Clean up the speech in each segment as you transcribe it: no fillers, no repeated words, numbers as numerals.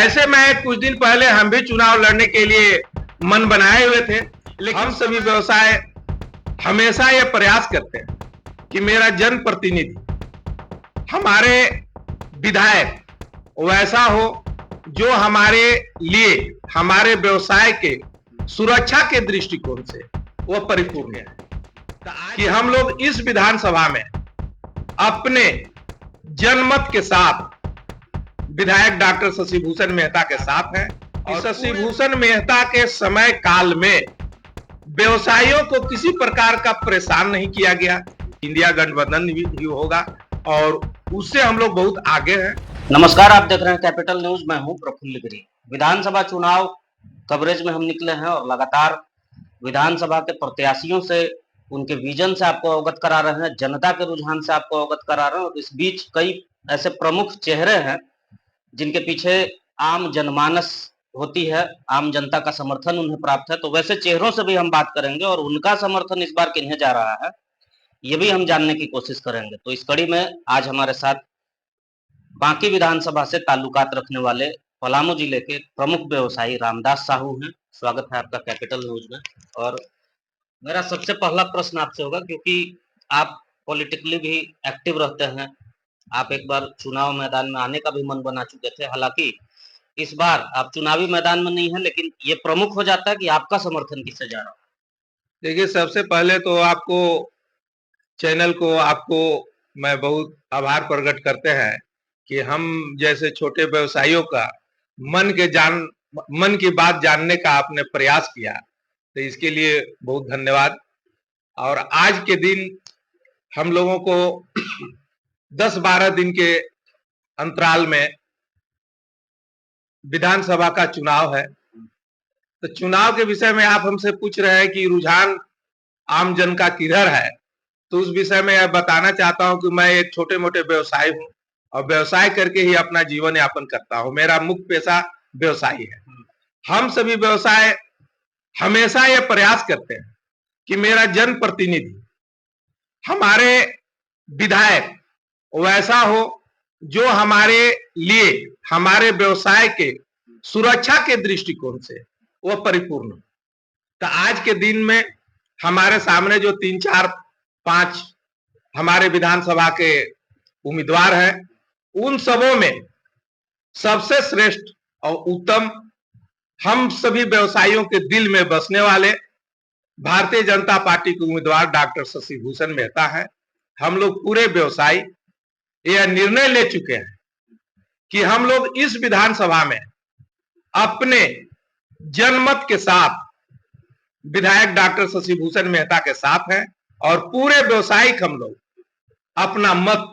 ऐसे में कुछ दिन पहले हम भी चुनाव लड़ने के लिए मन बनाए हुए थे, लेकिन हम सभी व्यवसाय हमेशा यह प्रयास करते हैं कि मेरा जनप्रतिनिधि, हमारे विधायक वैसा हो जो हमारे लिए, हमारे व्यवसाय के सुरक्षा के दृष्टिकोण से वह परिपूर्ण है। कि हम लोग इस विधानसभा में अपने जनमत के साथ विधायक डॉक्टर शशिभूषण मेहता के साथ हैं। और शशिभूषण मेहता के समय काल में व्यवसायियों को किसी प्रकार का परेशान नहीं किया गया। इंडिया गठबंधन भी होगा और उससे हम लोग बहुत आगे हैं। नमस्कार, आप देख रहे हैं कैपिटल न्यूज। मैं हूं प्रफुल्ल गिरी। विधानसभा चुनाव कवरेज में हम निकले हैं और लगातार विधानसभा के प्रत्याशियों से, उनके विजन से आपको अवगत करा रहे हैं, जनता के रुझान से आपको अवगत करा रहे हैं। और इस बीच कई ऐसे प्रमुख चेहरे हैं जिनके पीछे आम जनमानस होती है, आम जनता का समर्थन उन्हें प्राप्त है। तो वैसे चेहरों से भी हम बात करेंगे और उनका समर्थन इस बार किन्हें जा रहा है ये भी हम जानने की कोशिश करेंगे। तो इस कड़ी में आज हमारे साथ बांकी विधानसभा से ताल्लुकात रखने वाले पलामू जिले के प्रमुख व्यवसायी रामदास साहू हैं। स्वागत है आपका कैपिटल न्यूज में। और मेरा सबसे पहला प्रश्न आपसे होगा, क्योंकि आप पॉलिटिकली भी एक्टिव रहते हैं, आप एक बार चुनाव मैदान में आने का भी मन बना चुके थे। हालांकि इस बार आप चुनावी मैदान में नहीं है, लेकिन ये प्रमुख हो जाता है कि आपका समर्थन किससे जा रहा है। देखिए, सबसे पहले तो आपको, चैनल को, आपको मैं बहुत आभार प्रकट करते हैं कि हम जैसे छोटे व्यवसायियों का मन की बात जानने का आपने प्रयास किया, तो इसके लिए बहुत धन्यवाद। और आज के दिन हम लोगों को 10-12 दिन के अंतराल में विधानसभा का चुनाव है। तो चुनाव के विषय में आप हमसे पूछ रहे हैं कि रुझान आम जन का किधर है, तो उस विषय में यह बताना चाहता हूं कि मैं एक छोटे मोटे व्यवसायी हूं और व्यवसाय करके ही अपना जीवन यापन करता हूं। मेरा मुख्य पेशा व्यवसायी है। हम सभी व्यवसाय हमेशा यह प्रयास करते हैं कि मेरा जनप्रतिनिधि, हमारे विधायक वैसा हो जो हमारे लिए, हमारे व्यवसाय के सुरक्षा के दृष्टिकोण से वह परिपूर्ण हो। तो आज के दिन में हमारे सामने जो 3-4-5 हमारे विधानसभा के उम्मीदवार हैं, उन सबों में सबसे श्रेष्ठ और उत्तम, हम सभी व्यवसायियों के दिल में बसने वाले भारतीय जनता पार्टी के उम्मीदवार डॉक्टर शशिभूषण मेहता हैं। हम लोग पूरे व्यवसायी यह निर्णय ले चुके हैं कि हम लोग इस विधानसभा में अपने जनमत के साथ विधायक डॉक्टर शशिभूषण मेहता के साथ हैं। और पूरे व्यवसायिक हम लोग अपना मत,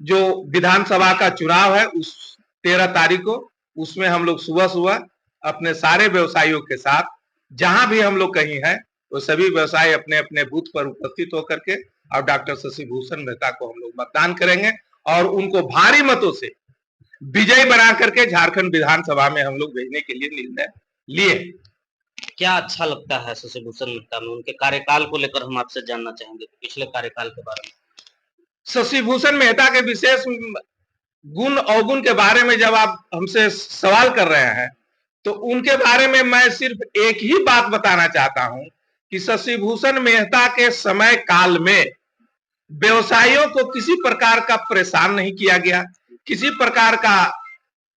जो विधानसभा का चुनाव है उस 13 तारीख को, उसमें हम लोग सुबह सुबह अपने सारे व्यवसायियों के साथ, जहां भी हम लोग कहीं हैं, वो सभी व्यवसायी अपने अपने बूथ पर उपस्थित होकर के और डॉक्टर शशिभूषण मेहता को हम लोग मतदान करेंगे और उनको भारी मतों से विजयी बना करके झारखंड विधानसभा में हम लोग भेजने के लिए निर्णय लिए। क्या अच्छा लगता है शशिभूषण मेहता में? उनके कार्यकाल को लेकर हम आपसे जानना चाहेंगे, पिछले कार्यकाल के बारे में। शशिभूषण मेहता के विशेष गुण अवगुण के बारे में जब आप हमसे सवाल कर रहे हैं, तो उनके बारे में मैं सिर्फ एक ही बात बताना चाहता हूं कि शशिभूषण मेहता के समय काल में व्यवसायियों को किसी प्रकार का परेशान नहीं किया गया, किसी प्रकार का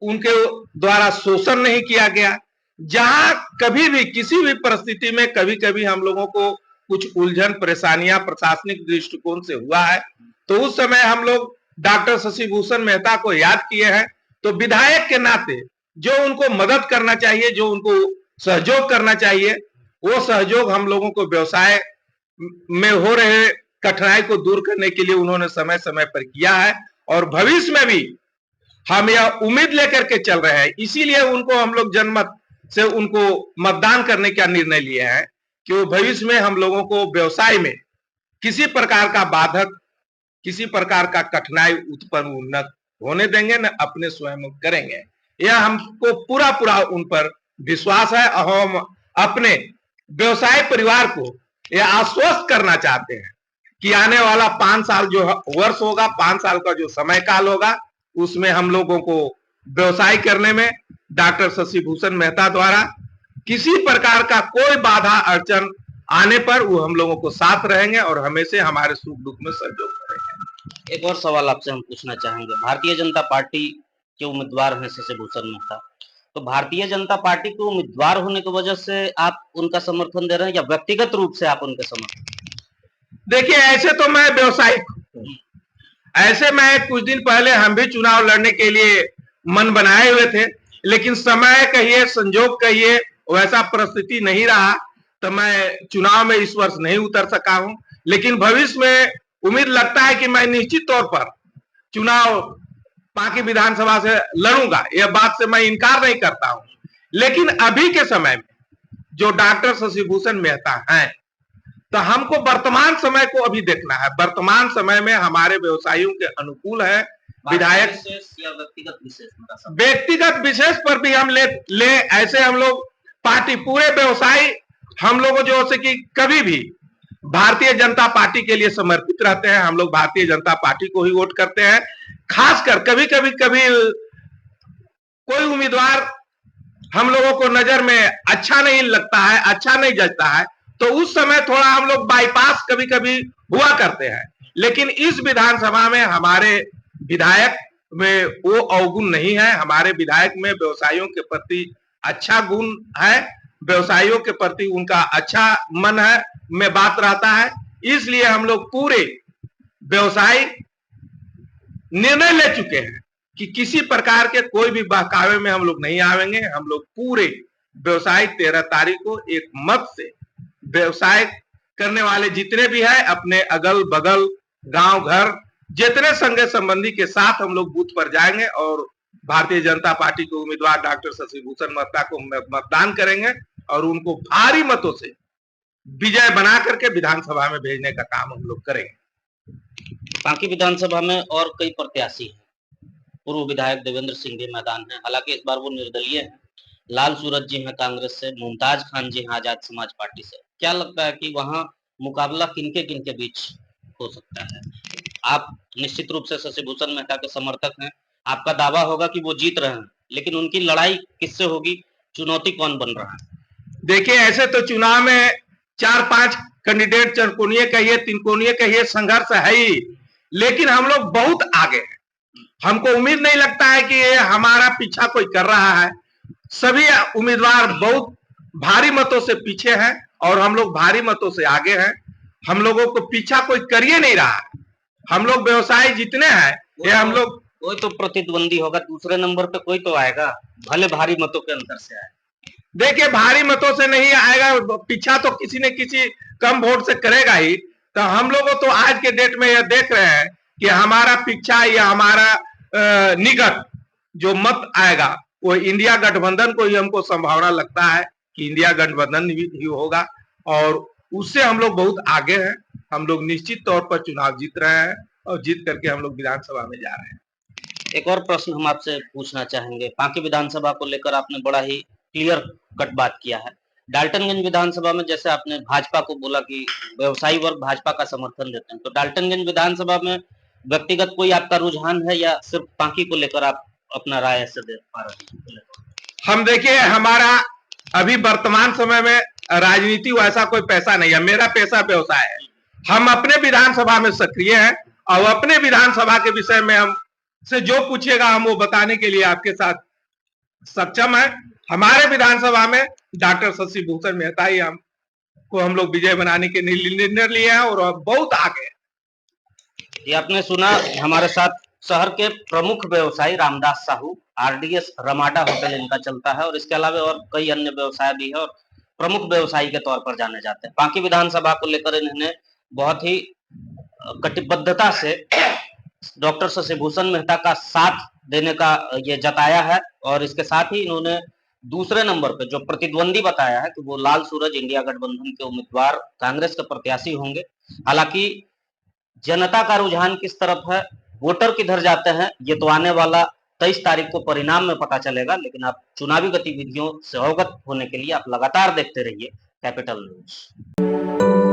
उनके द्वारा शोषण नहीं किया गया। जहां कभी भी किसी भी परिस्थिति में कभी कभी हम लोगों को कुछ उलझन परेशानियां प्रशासनिक दृष्टिकोण से हुआ है, तो उस समय हम लोग डॉक्टर शशिभूषण मेहता को याद किए हैं। तो विधायक के नाते जो उनको मदद करना चाहिए, जो उनको सहयोग करना चाहिए, वो सहयोग हम लोगों को व्यवसाय में हो रहे कठिनाई को दूर करने के लिए उन्होंने समय समय पर किया है। और भविष्य में भी हम यह उम्मीद लेकर के चल रहे हैं, इसीलिए उनको हम लोग जनमत से उनको मतदान करने का निर्णय लिए हैं कि वो भविष्य में हम लोगों को व्यवसाय में किसी प्रकार का बाधक, किसी प्रकार का कठिनाई उत्पन्न न होने देंगे, न अपने स्वयं करेंगे। यह हमको पूरा पूरा उन पर विश्वास है। और हम अपने व्यवसाय परिवार को यह आश्वस्त करना चाहते हैं कि आने वाला 5 साल जो वर्ष होगा, 5 साल का जो समय काल होगा, उसमें हम लोगों को व्यवसाय करने में डॉक्टर शशि भूषण मेहता द्वारा किसी प्रकार का कोई बाधा अड़चन आने पर वो हम लोगों को साथ रहेंगे और हमेशा हमारे सुख दुख में सहयोग करेंगे। एक और सवाल आपसे हम पूछना चाहेंगे, भारतीय जनता पार्टी के उम्मीदवार हैं शशि भूषण मेहता, तो भारतीय जनता पार्टी के उम्मीदवार होने की वजह से आप उनका समर्थन दे रहे हैं या व्यक्तिगत रूप से आप उनके समर्थन? देखिए, ऐसे तो मैं व्यवसायिक हूँ, ऐसे में कुछ दिन पहले हम भी चुनाव लड़ने के लिए मन बनाए हुए थे, लेकिन समय कहिए, संजोग कहिए, वैसा परिस्थिति नहीं रहा, तो मैं चुनाव में इस वर्ष नहीं उतर सका हूं। लेकिन भविष्य में उम्मीद लगता है कि मैं निश्चित तौर पर चुनाव पांकी विधानसभा से लड़ूंगा, यह बात से मैं इनकार नहीं करता हूं। लेकिन अभी के समय में जो डॉक्टर शशि भूषण मेहता हैं, तो हमको वर्तमान समय को अभी देखना है। वर्तमान समय में हमारे व्यवसायियों के अनुकूल है विधायक या व्यक्तिगत विशेष? व्यक्तिगत विशेष पर भी हम ले ऐसे हम लोग पार्टी पूरे व्यवसायी हम लोग जो से कि कभी भी भारतीय जनता पार्टी के लिए समर्पित रहते हैं। हम लोग भारतीय जनता पार्टी को ही वोट करते हैं। खासकर कभी कोई उम्मीदवार हम लोगों को नजर में अच्छा नहीं लगता है, अच्छा नहीं जचता है, तो उस समय थोड़ा हम लोग बाईपास कभी कभी हुआ करते हैं। लेकिन इस विधानसभा में हमारे विधायक में वो अवगुण नहीं है। हमारे विधायक में व्यवसायियों के प्रति अच्छा गुण है, व्यवसायियों के प्रति उनका अच्छा मन है में बात रहता है। इसलिए हम लोग पूरे व्यवसायी निर्णय ले चुके हैं कि किसी प्रकार के कोई भी बहकावे में हम लोग नहीं आवेंगे। हम लोग पूरे व्यवसाय 13 तारीख को एक मत से व्यवसाय करने वाले जितने भी है अपने अगल बगल गांव घर जितने संघ संबंधी के साथ हम लोग बूथ पर जाएंगे और भारतीय जनता पार्टी के उम्मीदवार डॉक्टर शशि भूषण मेहता को मतदान करेंगे और उनको भारी मतों से विजय बना करके विधानसभा में भेजने का काम हम लोग करेंगे। पांकी विधानसभा में और कई प्रत्याशी हैं। पूर्व विधायक देवेंद्र सिंह भी मैदान है, हालांकि इस बार वो निर्दलीय हैं। लाल सूरज जी हैं कांग्रेस से, मुमताज खान जी हैं आजाद समाज पार्टी से। क्या लगता है कि वहां मुकाबला किनके किनके बीच हो सकता है? आप निश्चित रूप से शशि भूषण मेहता के समर्थक हैं, आपका दावा होगा कि वो जीत रहे हैं, लेकिन उनकी लड़ाई किससे होगी? चुनौती कौन बन रहा है? देखिए, ऐसे तो चुनाव में 4-5 कैंडिडेट चरकोनिये कहिए, तिनकोनिये कहिए, संघर्ष है ही, लेकिन हम लोग बहुत आगे हैं। हमको उम्मीद नहीं लगता है कि ये हमारा पीछा कोई कर रहा है। सभी उम्मीदवार बहुत भारी मतों से पीछे हैं और हम लोग भारी मतों से आगे हैं। हम लोगों को पीछा कोई करिए नहीं रहा है। हम लोग व्यवसायी जितने हैं ये हम लोग कोई तो प्रतिद्वंदी होगा, दूसरे नंबर पे कोई तो आएगा, भले भारी मतों के अंतर से आए। देखिए, भारी मतों से नहीं आएगा, पीछा तो किसी न किसी कम वोट से करेगा ही। तो हम लोग तो आज के डेट में यह देख रहे हैं कि हमारा पीछा या हमारा निकट जो मत आएगा वो इंडिया गठबंधन को ही हमको संभावना लगता है कि इंडिया गठबंधन ही होगा और उससे हम लोग बहुत आगे हैं। हम लोग निश्चित तौर पर चुनाव जीत रहे हैं और जीत करके हम लोग विधानसभा में जा रहे हैं। एक और प्रश्न हम आपसे पूछना चाहेंगे, पांकी विधानसभा को लेकर आपने बड़ा ही क्लियर कट बात किया है। डाल्टनगंज विधानसभा में जैसे आपने भाजपा को बोला कि व्यवसायी वर्ग भाजपा का समर्थन देते हैं, तो डाल्टनगंज विधानसभा में व्यक्तिगत कोई आपका रुझान है या सिर्फ पांकी को लेकर आप अपना राय ऐसे दे पा रहे हैं? हम देखिए, हमारा अभी वर्तमान समय में राजनीति वैसा कोई पैसा नहीं है। मेरा पैसा व्यवसाय है। हम अपने विधानसभा में सक्रिय हैं और अपने विधानसभा के विषय में हम से जो पूछेगा हम वो बताने के लिए आपके साथ सक्षम है। हमारे विधानसभा में डॉक्टर शशि भूषण मेहता ही हम लोग विजय बनाने के निर्णय लिए हैं और बहुत आगे। ये आपने सुना, हमारे साथ शहर के प्रमुख व्यवसायी Ramdas Sahu, RDS Ramada hotel इनका चलता है और इसके अलावा और कई अन्य व्यवसाय भी है और प्रमुख व्यवसायी के तौर पर जाने जाते हैं। बाकी विधानसभा को लेकर इन्होंने बहुत ही कटिबद्धता से डॉक्टर शशि भूषण मेहता का साथ देने का ये जताया है और इसके साथ ही इन्होंने दूसरे नंबर पे जो प्रतिद्वंदी बताया है कि वो लाल सूरज इंडिया गठबंधन के उम्मीदवार कांग्रेस के प्रत्याशी होंगे। हालांकि जनता का रुझान किस तरफ है, वोटर किधर जाते हैं, ये तो आने वाला 23 तारीख को परिणाम में पता चलेगा। लेकिन आप चुनावी गतिविधियों से अवगत होने के लिए आप लगातार देखते रहिए कैपिटल न्यूज।